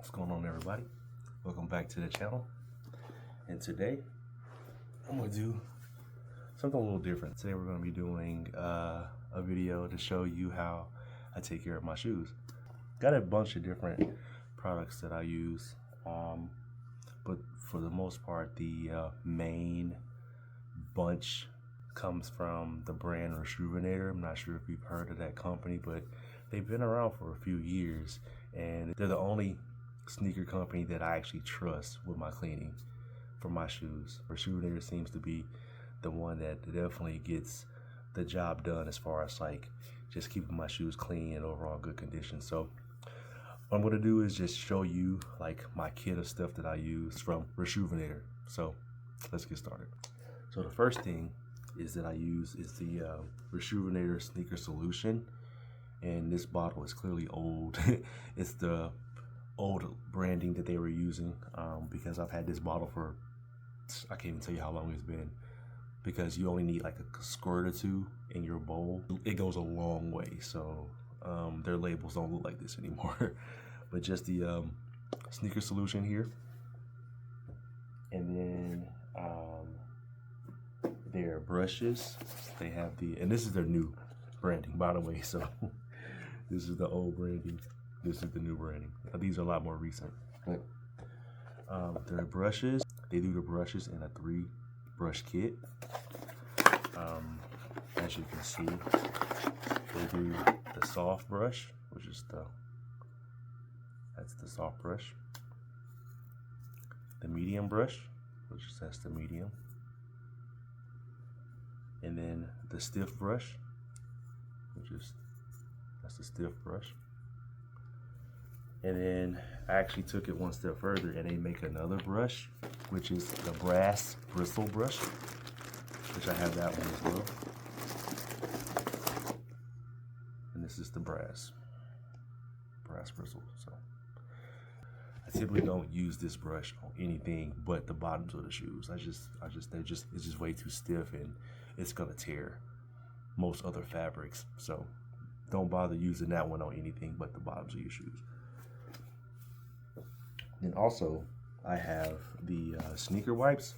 What's going on, everybody? Welcome back to the channel. And today I'm going to do something a little different. Today we're going to be doing a video to show you how I take care of my shoes. Got a bunch of different products that I use, but for the most part the main bunch comes from the brand Rejuvenator. I'm not sure if you've heard of that company, but they've been around for a few years, and they're the only sneaker company that I actually trust with my cleaning for my shoes. Rejuvenator seems to be the one that definitely gets the job done as far as like just keeping my shoes clean and overall good condition. So what I'm going to do is just show you like my kit of stuff that I use from Rejuvenator. So let's get started. So the first thing is that I use is the Rejuvenator Sneaker Solution, and this bottle is clearly old. It's the old branding that they were using, because I've had this bottle for, I can't even tell you how long it's been, because you only need like a squirt or two in your bowl. It goes a long way, so their labels don't look like this anymore. But just the Sneaker Solution here, and then their brushes. They have the, and this is their new branding, by the way, so this is the old branding, this is the new branding. These are a lot more recent. But their brushes, they do the brushes in a 3-brush kit. As you can see, they do the soft brush, which is that's the soft brush. The medium brush, which is that's the medium. And then the stiff brush, which is that's the stiff brush. And then I actually took it one step further and they make another brush, which is the brass bristle brush, which I have that one as well. And this is the brass bristle. So I typically don't use this brush on anything but the bottoms of the shoes. It's just way too stiff and it's gonna tear most other fabrics. So don't bother using that one on anything but the bottoms of your shoes. And also, I have the sneaker wipes.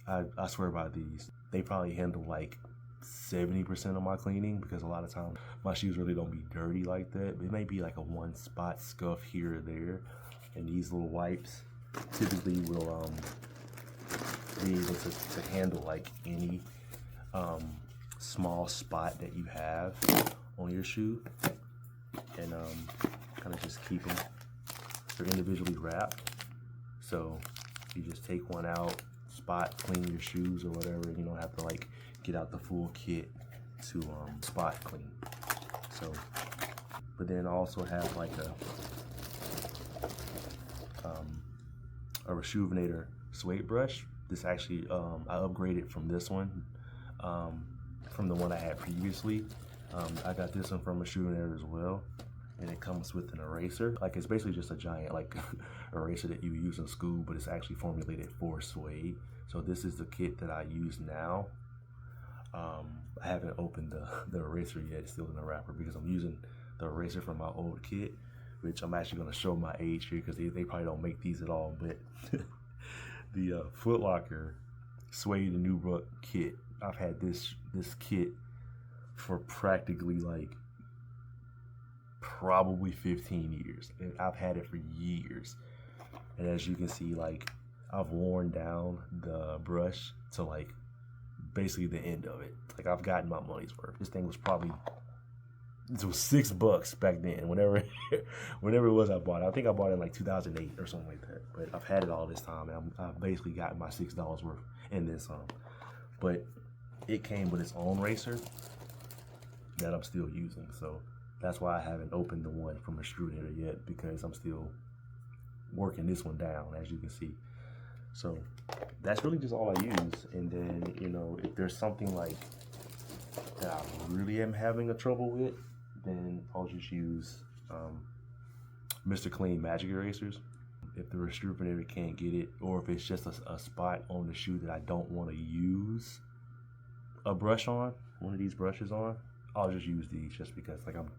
I swear by these. They probably handle like 70% of my cleaning, because a lot of times my shoes really don't be dirty like that. It may be like a one spot scuff here or there. And these little wipes typically will be able to handle like any small spot that you have on your shoe. And kind of just keep them. They're individually wrapped, so you just take one out, spot clean your shoes or whatever, and you don't have to like get out the full kit to spot clean. So, but then I also have like a Rejuvenator suede brush. This actually I upgraded from this one, from the one I had previously. I got this one from Rejuvenator as well. And it comes with an eraser. Like, it's basically just a giant like eraser that you use in school, but it's actually formulated for suede. So this is the kit that I use now. I haven't opened the eraser yet. It's still in the wrapper because I'm using the eraser from my old kit, which I'm actually going to show my age here because they probably don't make these at all. But the Foot Locker Suede and Nubuck kit, I've had this kit for practically like probably 15 years, and I've had it for years. And as you can see, like, I've worn down the brush to like basically the end of it. Like, I've gotten my money's worth. This thing was probably, it was $6 back then, whenever it was I bought it. I think I bought it in like 2008 or something like that. But I've had it all this time, and I've basically gotten my $6 worth in this but it came with its own eraser that I'm still using. So that's why I haven't opened the one from Rejuvenator yet, because I'm still working this one down, as you can see. So that's really just all I use. And then, you know, if there's something like that I really am having a trouble with, then I'll just use Mr. Clean Magic Erasers. If the Rejuvenator can't get it, or if it's just a spot on the shoe that I don't want to use a brush on, one of these brushes on, I'll just use these, just because like I'm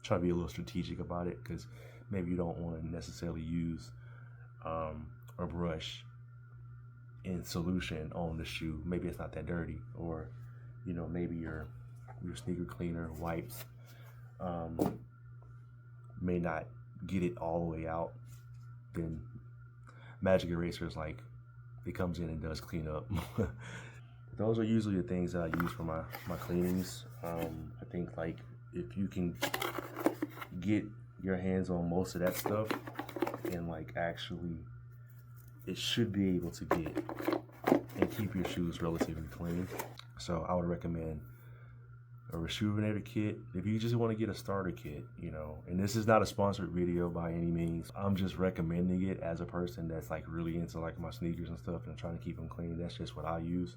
trying to be a little strategic about it, because maybe you don't want to necessarily use a brush in solution on the shoe. Maybe it's not that dirty, or maybe your sneaker cleaner wipes may not get it all the way out. Then Magic Eraser is like, it comes in and does clean up. Those are usually the things that I use for my cleanings. I think like if you can get your hands on most of that stuff, and like actually it should be able to get and keep your shoes relatively clean. So I would recommend a Rejuvenator kit if you just want to get a starter kit, and this is not a sponsored video by any means. I'm just recommending it as a person that's like really into like my sneakers and stuff and trying to keep them clean. That's just what I use.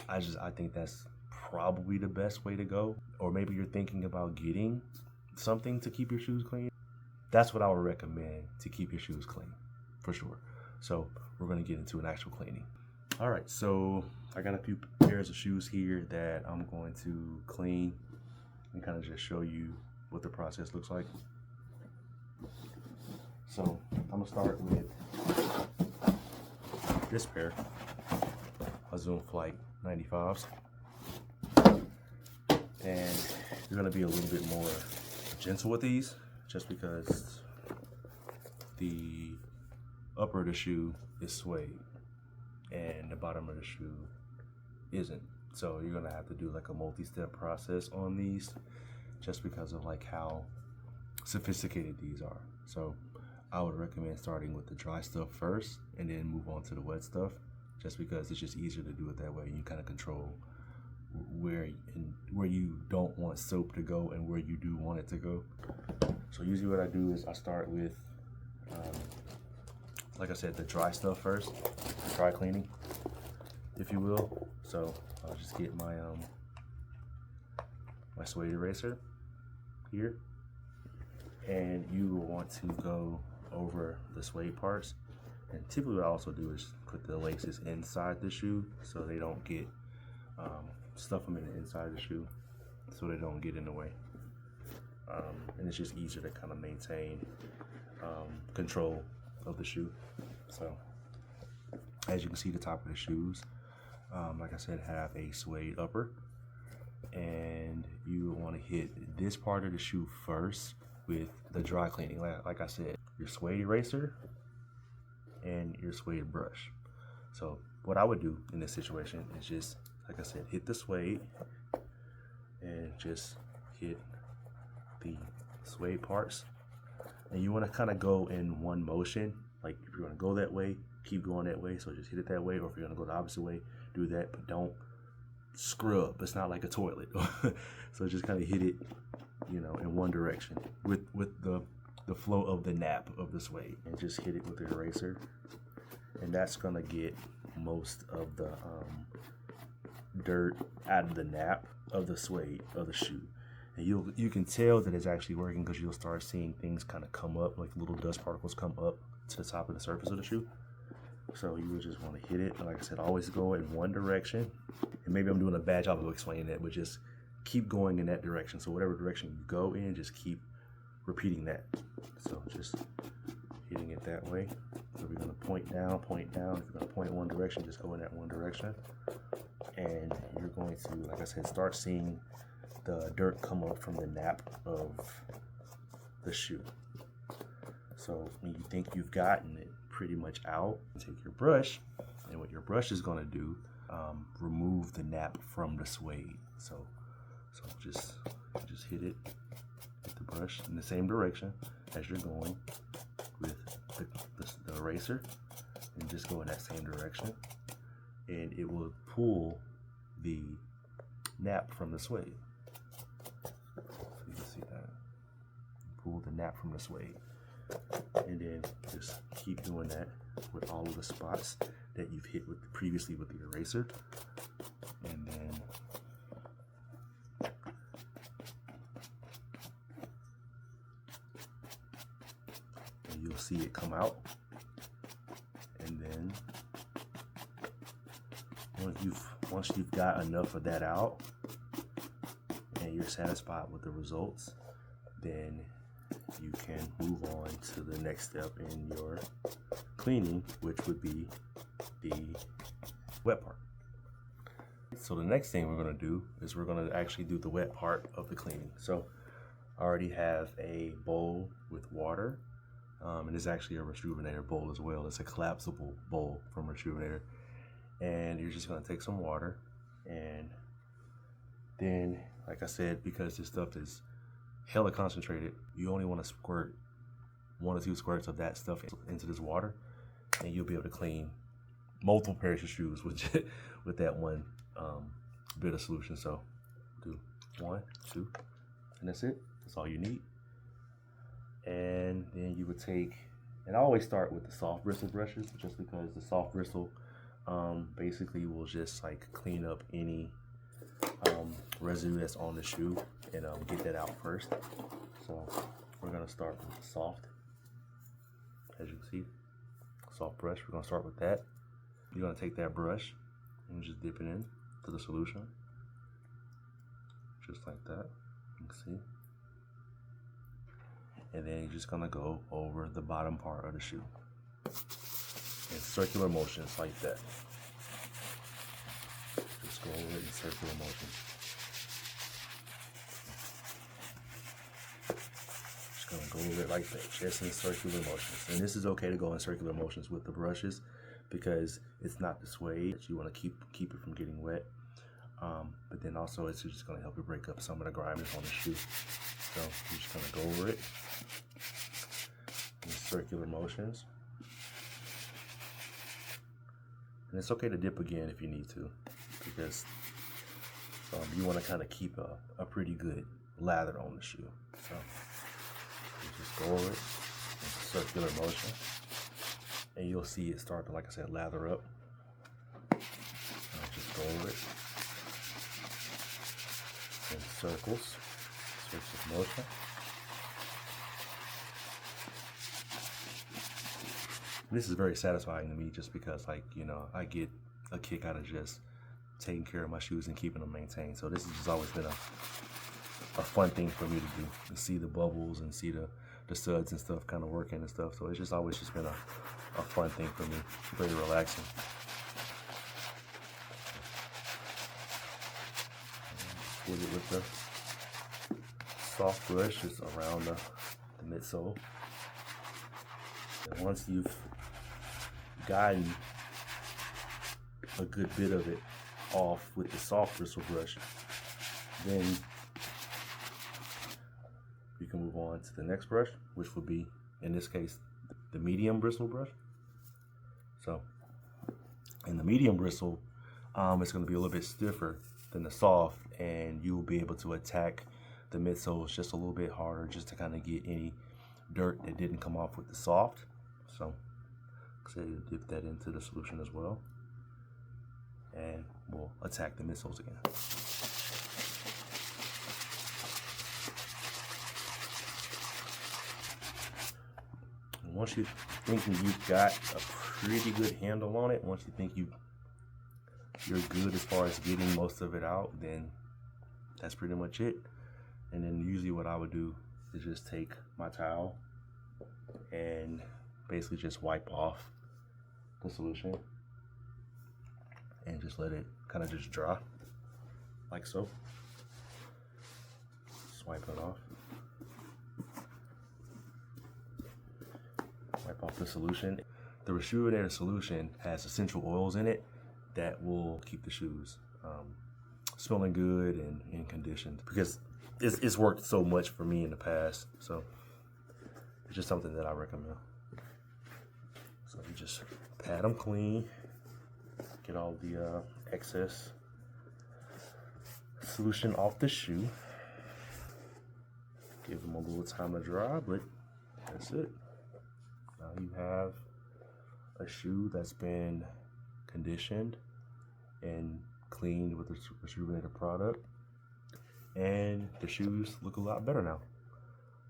I think that's probably the best way to go. Or maybe you're thinking about getting something to keep your shoes clean. That's what I would recommend to keep your shoes clean, for sure. So we're going to get into an actual cleaning. All right, so I got a few pairs of shoes here that I'm going to clean and kind of just show you what the process looks like. So I'm gonna start with this pair of Zoom Flight 95s, and you're gonna be a little bit more gentle with these, just because the upper of the shoe is suede and the bottom of the shoe isn't. So you're gonna have to do like a multi-step process on these, just because of like how sophisticated these are. So I would recommend starting with the dry stuff first and then move on to the wet stuff, just because it's just easier to do it that way. You kind of control where you don't want soap to go and where you do want it to go. So usually what I do is I start with like I said, the dry stuff first, the dry cleaning, if you will. So I'll just get my my suede eraser here, and you will want to go over the suede parts. And typically what I also do is put the laces inside the shoe so they don't get stuff them in the inside of the shoe, so they don't get in the way. And it's just easier to kind of maintain control of the shoe. So as you can see, the top of the shoes, like I said, have a suede upper, and you want to hit this part of the shoe first with the dry cleaning. Like I said, your suede eraser and your suede brush. So what I would do in this situation is just, like I said, hit the suede and just hit the suede parts. And you want to kind of go in one motion. Like if you're going to go that way, keep going that way. So just hit it that way. Or if you're going to go the opposite way, do that. But don't scrub. It's not like a toilet. So just kind of hit it, in one direction with the flow of the nap of the suede. And just hit it with the eraser. And that's going to get most of the dirt out of the nap of the suede of the shoe. And you can tell that it's actually working, because you'll start seeing things kind of come up, like little dust particles come up to the top of the surface of the shoe. So you would just want to hit it, and like I said, always go in one direction. And maybe I'm doing a bad job of explaining that, but just keep going in that direction. So whatever direction you go in, just keep repeating that. So just hitting it that way. So we're going to point down, point down. If you're going to point in one direction, just go in that one direction. And you're going to, like I said, start seeing the dirt come up from the nap of the shoe. So when you think you've gotten it pretty much out, take your brush, and what your brush is going to do, remove the nap from the suede. So just hit it with the brush in the same direction as you're going with the eraser, and just go in that same direction, and it will pull the nap from the suede. You can see that. Pull the nap from the suede. And then just keep doing that with all of the spots that you've hit previously with the eraser. And then you'll see it come out. And then once you've got enough of that out and you're satisfied with the results, then you can move on to the next step in your cleaning, which would be the wet part. So the next thing we're going to do is we're going to actually do the wet part of the cleaning. So I already have a bowl with water, and it's actually a Rejuvenator bowl as well. It's a collapsible bowl from Rejuvenator, and you're just going to take some water, and then, like I said, because this stuff is hella concentrated, you only want to squirt 1 or 2 squirts of that stuff into this water, and you'll be able to clean multiple pairs of shoes with that one bit of solution. So do 1, 2, and that's it. That's all you need. And then you would take, and I always start with the soft bristle brushes, just because the soft bristle basically will just like clean up any residue that's on the shoe and get that out first. So we're gonna start with the soft, as you can see, soft brush. We're gonna start with that. You're gonna take that brush and just dip it in to the solution, just like that. You can see. And then you're just gonna go over the bottom part of the shoe in circular motions like that. Just go over it in circular motions. Just gonna go over it like that, just in circular motions. And this is okay to go in circular motions with the brushes because it's not the suede that you want to keep it from getting wet. But then also it's just gonna help you break up some of the grimes on the shoe. So you're just gonna go over it in circular motions. And it's okay to dip again if you need to, because you want to kind of keep a pretty good lather on the shoe. So you just go over it in circular motion, and you'll see it start to, like I said, lather up. Just go over it in circles of motion. This is very satisfying to me just because, like, you know, I get a kick out of just taking care of my shoes and keeping them maintained. So this has just always been a fun thing for me to do, to see the bubbles and see the studs and stuff kind of working and stuff. So it's just always just been a fun thing for me, very relaxing. Put it with the soft brush just around the midsole. And once you've gotten a good bit of it off with the soft bristle brush, then you can move on to the next brush, which would be, in this case, the medium bristle brush. So in the medium bristle, it's going to be a little bit stiffer than the soft, and you will be able to attack the midsoles just a little bit harder, just to kind of get any dirt that didn't come off with the soft. So you dip that into the solution as well, and we'll attack the midsoles again. And once you think you've got a pretty good handle on it, once you think you're good as far as getting most of it out, then that's pretty much it. And then usually what I would do is just take my towel and basically just wipe off the solution and just let it kind of just dry, like so. Just wipe it off. Wipe off the solution. The Rejuvenator solution has essential oils in it that will keep the shoes smelling good and conditioned, because it's worked so much for me in the past. So it's just something that I recommend. So you just pat them clean, get all the excess solution off the shoe, give them a little time to dry, but that's it. Now you have a shoe that's been conditioned and cleaned with the Rejuvenator product, and the shoes look a lot better now.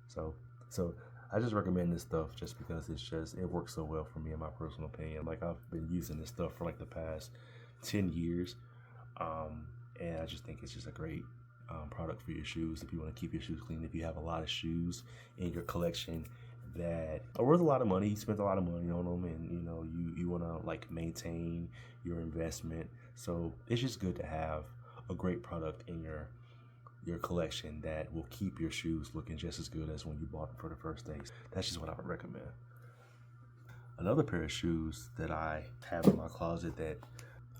So I just recommend this stuff just because it works so well for me, in my personal opinion. Like, I've been using this stuff for like the past 10 years, and I just think it's just a great product for your shoes if you want to keep your shoes clean. If you have a lot of shoes in your collection that are worth a lot of money, you spent a lot of money on them, and you know you want to like maintain your investment. So it's just good to have a great product in your collection that will keep your shoes looking just as good as when you bought them for the first day. That's just what I would recommend. Another pair of shoes that I have in my closet that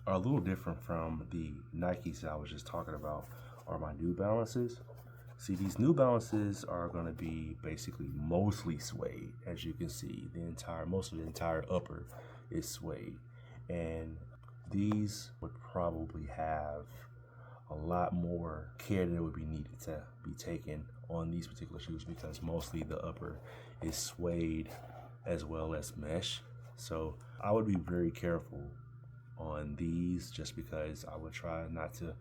are a little different from the Nikes that I was just talking about are my New Balances. See, these New Balances are going to be basically mostly suede. As you can see, most of the entire upper is suede, and these would probably have a lot more care that would be needed to be taken on these particular shoes, because mostly the upper is suede as well as mesh. So I would be very careful on these, just because I would try not to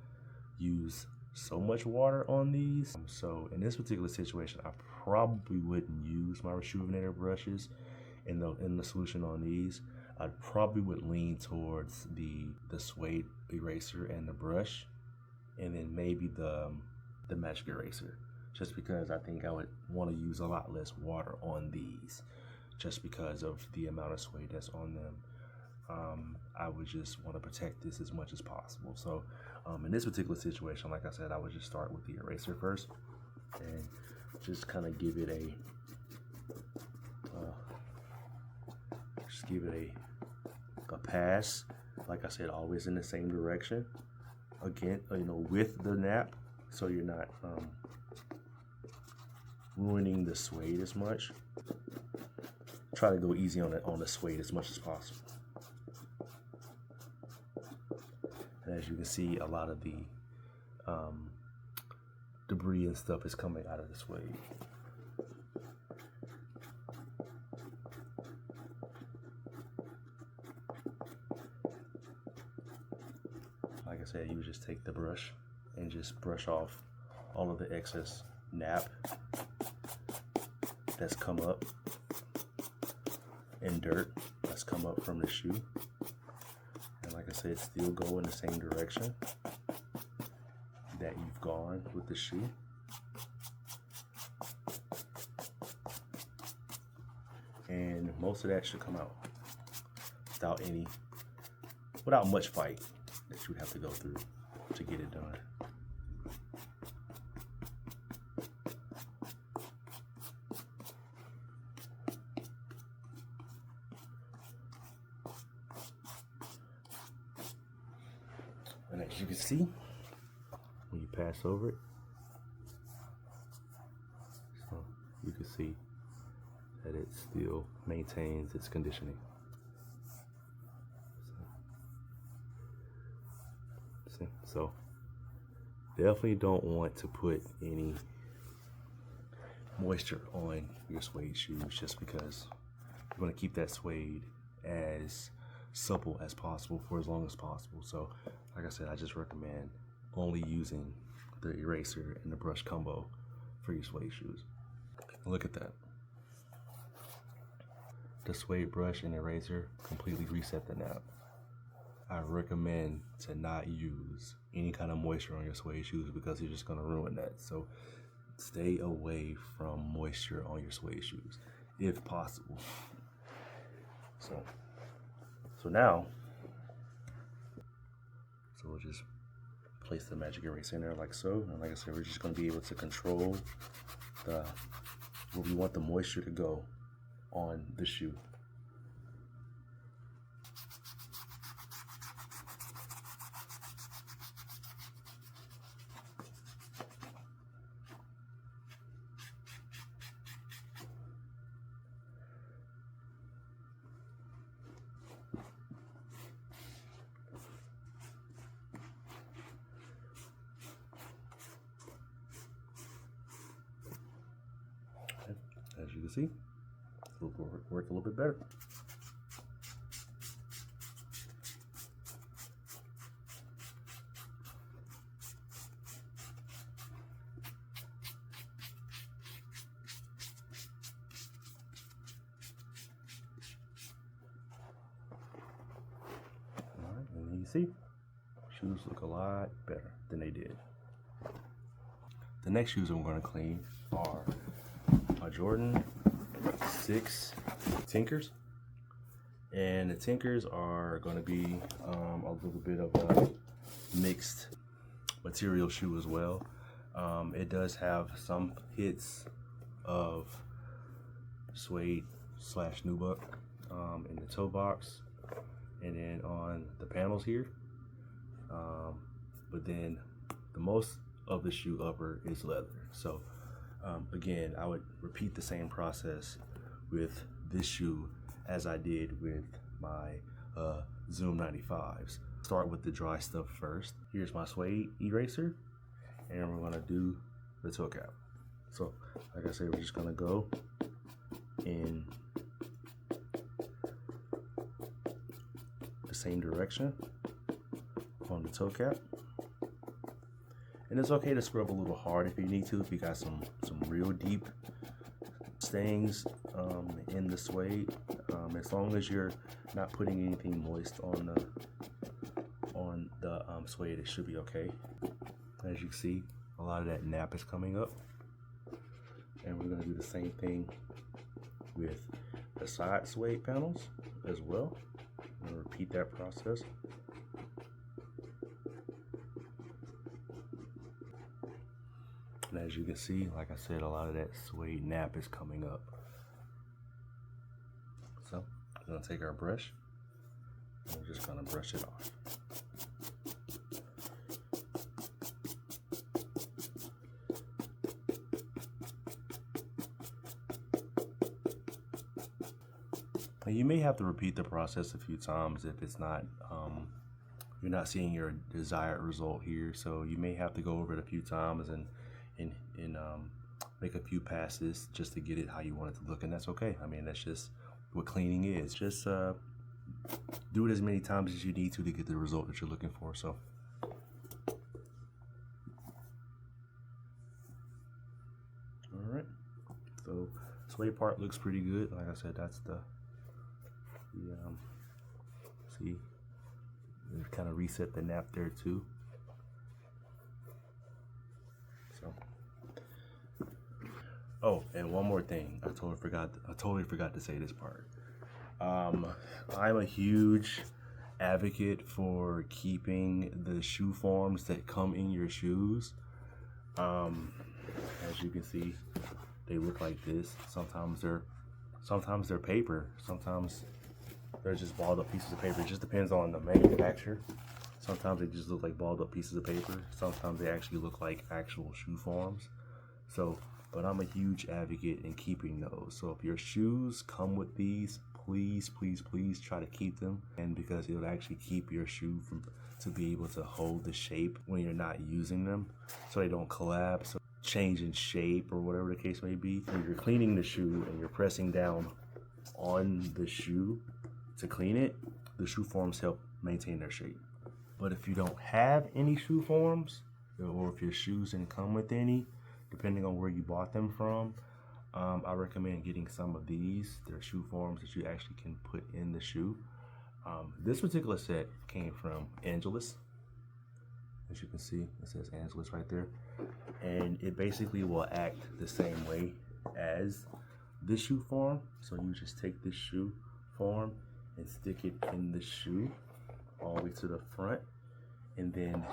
use so much water on these. So in this particular situation, I probably wouldn't use my rejuvenator brushes in the solution on these. I probably would lean towards the suede eraser and the brush, and then maybe the magic eraser, just because I think I would want to use a lot less water on these, just because of the amount of suede that's on them. I would just want to protect this as much as possible. So in this particular situation, like I said, I would just start with the eraser first and just kind of give it a pass. Like I said, always in the same direction. Again, you know, with the nap, so you're not ruining the suede as much. Try to go easy on the suede as much as possible. And as you can see, a lot of the debris and stuff is coming out of the suede. Like I said, you just take the brush and just brush off all of the excess nap that's come up and dirt that's come up from the shoe. And like I said, still go in the same direction that you've gone with the shoe. And most of that should come out without much fight that you would have to go through to get it done. And as you can see, when you pass over it, so you can see that it still maintains its conditioning. So definitely don't want to put any moisture on your suede shoes, just because you want to keep that suede as supple as possible for as long as possible. So like I said, I just recommend only using the eraser and the brush combo for your suede shoes. Look at that. The suede brush and eraser completely reset the nap. I recommend to not use any kind of moisture on your suede shoes, because you're just going to ruin that. So stay away from moisture on your suede shoes if possible. So now, we'll just place the magic eraser in there like so. And like I said, we're just going to be able to control where we want the moisture to go on the shoe. As you can see, it'll work a little bit better. All right, and you see, shoes look a lot better than they did. The next shoes I'm going to clean are my Jordan 6 Tinkers. And the Tinkers are going to be a little bit of a mixed material shoe as well. It does have some hits of suede / nubuck in the toe box and then on the panels here. But then the most of the shoe upper is leather. So again, I would repeat the same process with this shoe as I did with my Zoom 95s. Start with the dry stuff first. Here's my suede eraser, and we're gonna do the toe cap. So like I said, we're just gonna go in the same direction on the toe cap. And it's okay to scrub a little hard if you need to, if you got some real deep stains in the suede. As long as you're not putting anything moist on the suede, it should be okay. As you can see, a lot of that nap is coming up. And we're gonna do the same thing with the side suede panels as well. I'm gonna repeat that process. And as you can see, like I said, a lot of that suede nap is coming up. So we're gonna take our brush and we're just gonna brush it off. And you may have to repeat the process a few times if it's not, you're not seeing your desired result here. So you may have to go over it a few times and make a few passes just to get it how you want it to look, and that's okay. I mean, that's just what cleaning is. Just do it as many times as you need to get the result that you're looking for. So all right, so suede part looks pretty good. Like I said, that's the see, kind of reset the nap there too. So, oh, and one more thing, I totally forgot to say this part. I'm a huge advocate for keeping the shoe forms that come in your shoes. As you can see, they look like this. Sometimes they're paper. Sometimes they're just balled up pieces of paper. It just depends on the manufacturer. Sometimes they just look like balled up pieces of paper. Sometimes they actually look like actual shoe forms. So, but I'm a huge advocate in keeping those. So if your shoes come with these, please, please, please try to keep them. And because it'll actually keep your shoe to be able to hold the shape when you're not using them, so they don't collapse or change in shape or whatever the case may be. When you're cleaning the shoe and you're pressing down on the shoe to clean it, the shoe forms help maintain their shape. But if you don't have any shoe forms, or if your shoes didn't come with any, depending on where you bought them from, I recommend getting some of these. They're shoe forms that you actually can put in the shoe. This particular set came from Angelus. As you can see, it says Angelus right there. And it basically will act the same way as this shoe form. So you just take this shoe form and stick it in the shoe all the way to the front, and then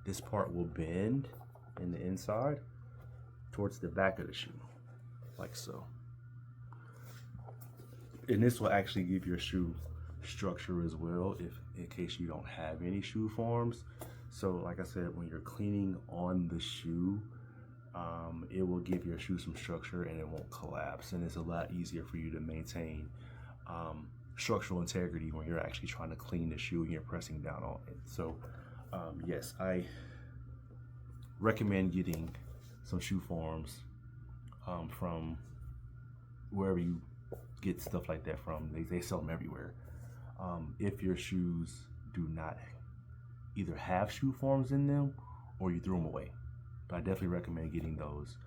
this part will bend in the inside towards the back of the shoe, like so. And this will actually give your shoe structure as well, if in case you don't have any shoe forms. So like I said, when you're cleaning on the shoe, it will give your shoe some structure and it won't collapse, and it's a lot easier for you to maintain structural integrity when you're actually trying to clean the shoe and you're pressing down on it. So yes, I recommend getting some shoe forms from wherever you get stuff like that from. They sell them everywhere. If your shoes do not either have shoe forms in them or you threw them away, but I definitely recommend getting those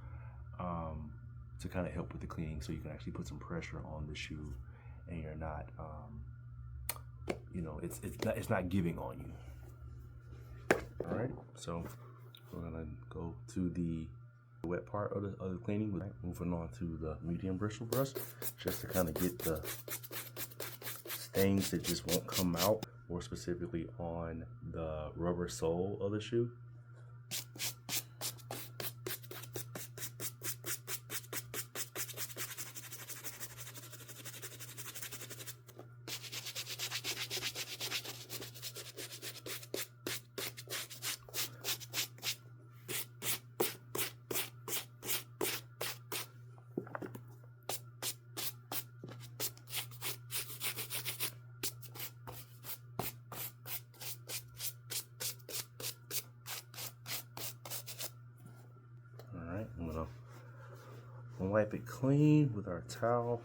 to kind of help with the cleaning, so you can actually put some pressure on the shoe and you're not, you know, it's not giving on you. All right, so we're gonna go to the wet part of the cleaning. Moving on to the medium bristle brush, just to kind of get the stains that just won't come out, more specifically on the rubber sole of the shoe. Alright, I'm gonna wipe it clean with our towel.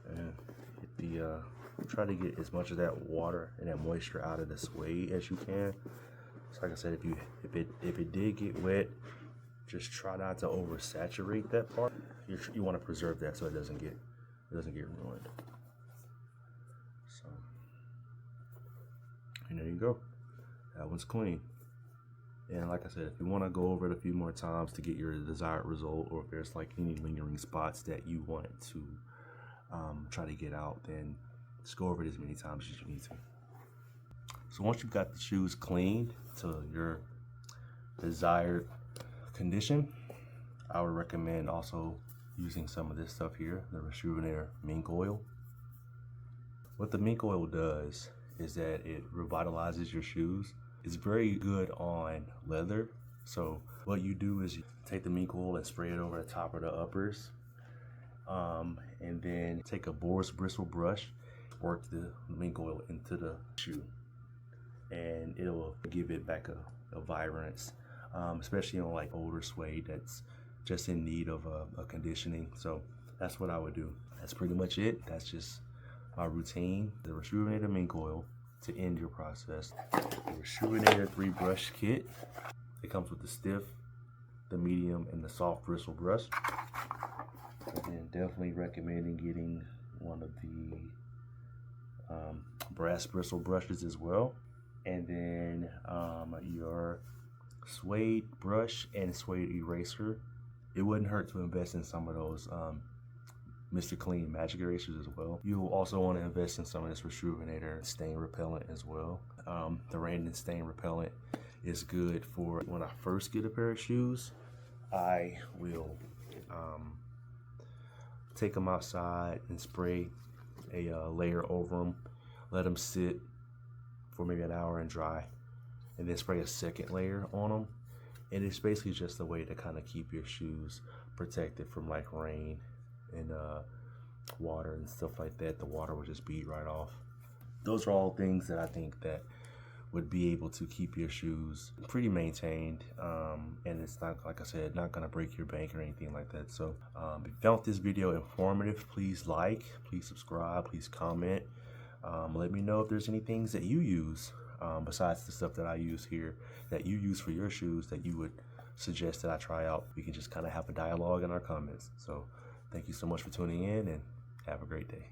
And hit the try to get as much of that water and that moisture out of the suede as you can. So like I said, if it did get wet, just try not to oversaturate that part. You want to preserve that so it doesn't get ruined. So, and there you go. That one's clean. And like I said, if you want to go over it a few more times to get your desired result, or if there's like any lingering spots that you want to try to get out, then just go over it as many times as you need to. So once you've got the shoes cleaned to your desired condition, I would recommend also using some of this stuff here, the Rejuvenator mink oil. What the mink oil does is that it revitalizes your shoes. It's very good on leather. So what you do is you take the mink oil and spray it over the top of the uppers, and then take a boar's bristle brush, work the mink oil into the shoe, and it'll give it back a vibrance, especially on like older suede that's just in need of a conditioning. So that's what I would do. That's pretty much it. That's just my routine. The Rejuvenator mink oil to end your process. The Rejuvenator 3 brush kit. It comes with the stiff, the medium, and the soft bristle brush. And definitely recommending getting one of the brass bristle brushes as well. And then your suede brush and suede eraser. It wouldn't hurt to invest in some of those Mr. Clean magic erasers as well. You'll also want to invest in some of this Rejuvenator stain repellent as well. The rain and stain repellent is good for when I first get a pair of shoes. I will take them outside and spray a layer over them, let them sit for maybe an hour and dry, and then spray a second layer on them. And it's basically just a way to kind of keep your shoes protected from like rain and water and stuff like that. The water will just bead right off. Those are all things that I think that would be able to keep your shoes pretty maintained, and it's not, like I said, not gonna break your bank or anything like that. So if you found this video informative, please like, please subscribe, please comment. Let me know if there's any things that you use besides the stuff that I use here that you use for your shoes that you would suggest that I try out. We can just kind of have a dialogue in our comments. So thank you so much for tuning in, and have a great day.